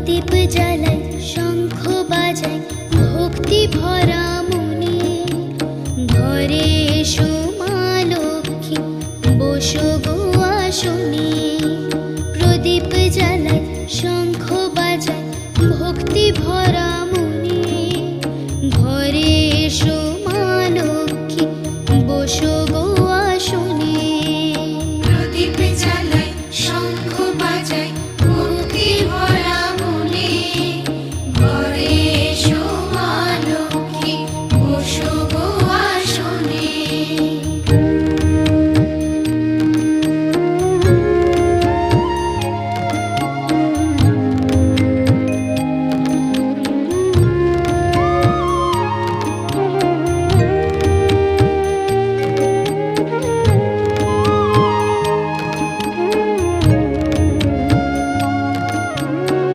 প্রদীপ জ্বালাই শঙ্খ বাজাই ভক্তি ভরা মনে। ঘরে এসো মা লক্ষ্মী বসো গো আসনে। প্রদীপ জ্বালাই শঙ্খ বাজাই ভক্তি ভরা মনে।